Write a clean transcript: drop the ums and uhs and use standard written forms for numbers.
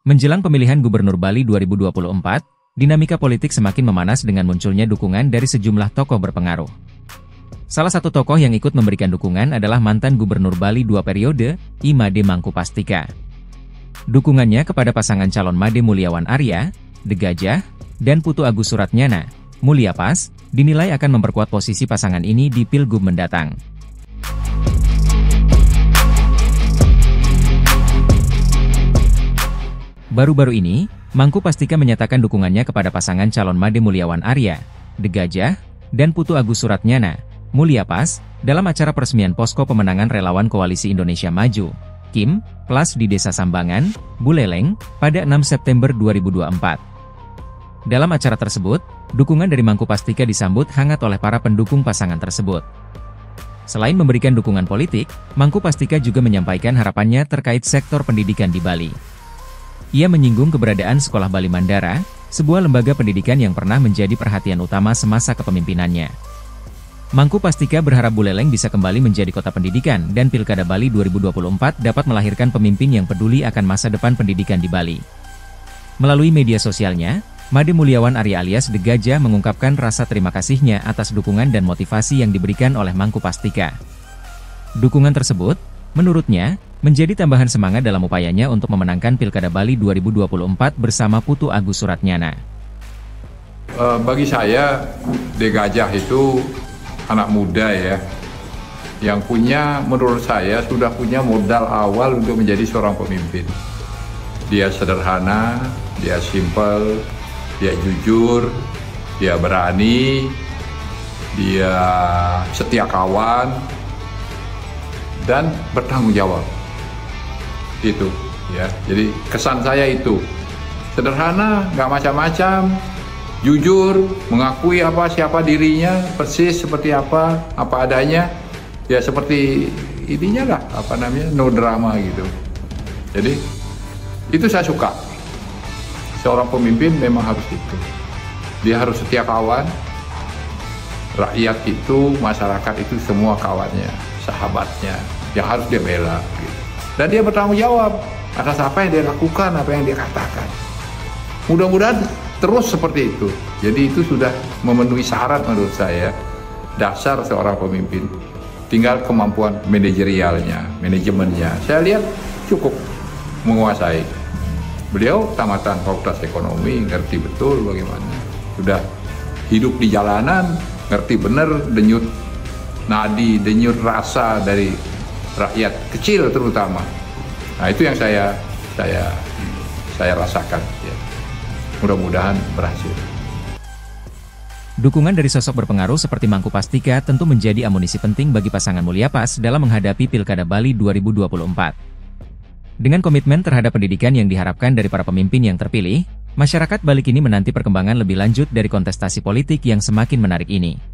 Menjelang pemilihan Gubernur Bali 2024, dinamika politik semakin memanas dengan munculnya dukungan dari sejumlah tokoh berpengaruh. Salah satu tokoh yang ikut memberikan dukungan adalah mantan Gubernur Bali 2 periode, I Made Mangkupastika. Dukungannya kepada pasangan calon Made Mulyawan Arya, De Gajah, dan Putu Agus Suratnyana, Mulya Pas, dinilai akan memperkuat posisi pasangan ini di Pilgub mendatang. Baru-baru ini, Mangkupastika menyatakan dukungannya kepada pasangan calon Made Mulyawan Arya, De Gajah, dan Putu Agus Suratnyana, Mulya Pas, dalam acara peresmian posko pemenangan relawan Koalisi Indonesia Maju, KIM, Plus di Desa Sambangan, Buleleng, pada 6 September 2024. Dalam acara tersebut, dukungan dari Mangkupastika disambut hangat oleh para pendukung pasangan tersebut. Selain memberikan dukungan politik, Mangkupastika juga menyampaikan harapannya terkait sektor pendidikan di Bali. Ia menyinggung keberadaan Sekolah Bali Mandara, sebuah lembaga pendidikan yang pernah menjadi perhatian utama semasa kepemimpinannya. Mangkupastika berharap Buleleng bisa kembali menjadi kota pendidikan dan Pilkada Bali 2024 dapat melahirkan pemimpin yang peduli akan masa depan pendidikan di Bali. Melalui media sosialnya, Made Mulyawan Arya alias De Gajah mengungkapkan rasa terima kasihnya atas dukungan dan motivasi yang diberikan oleh Mangkupastika. Dukungan tersebut, menurutnya, menjadi tambahan semangat dalam upayanya untuk memenangkan Pilkada Bali 2024 bersama Putu Agus Suratnyana. Bagi saya, De Gajah itu anak muda ya, yang menurut saya sudah punya modal awal untuk menjadi seorang pemimpin. Dia sederhana, dia simpel, dia jujur, dia berani, dia setia kawan, dan bertanggung jawab. Itu ya, jadi kesan saya itu sederhana, nggak macam-macam, jujur, mengakui siapa dirinya, persis seperti apa adanya, ya seperti ininya lah, no drama gitu. Jadi itu saya suka. Seorang pemimpin memang harus itu. Dia harus setia kawan. Rakyat itu, masyarakat itu semua kawannya, sahabatnya, yang harus dia bela gitu. Dan dia bertanggung jawab atas apa yang dia lakukan, apa yang dia katakan. Mudah-mudahan terus seperti itu. Jadi itu sudah memenuhi syarat menurut saya, dasar seorang pemimpin. Tinggal kemampuan manajerialnya, manajemennya. Saya lihat cukup menguasai. Beliau tamatan Fakultas Ekonomi, ngerti betul bagaimana. Sudah hidup di jalanan, ngerti benar denyut nadi, denyut rasa dari rakyat kecil terutama. Nah itu yang saya rasakan ya. Mudah-mudahan berhasil. Dukungan dari sosok berpengaruh seperti Mangkupastika tentu menjadi amunisi penting bagi pasangan Mulya Pas dalam menghadapi Pilkada Bali 2024. Dengan komitmen terhadap pendidikan yang diharapkan dari para pemimpin yang terpilih, masyarakat Bali kini menanti perkembangan lebih lanjut dari kontestasi politik yang semakin menarik ini.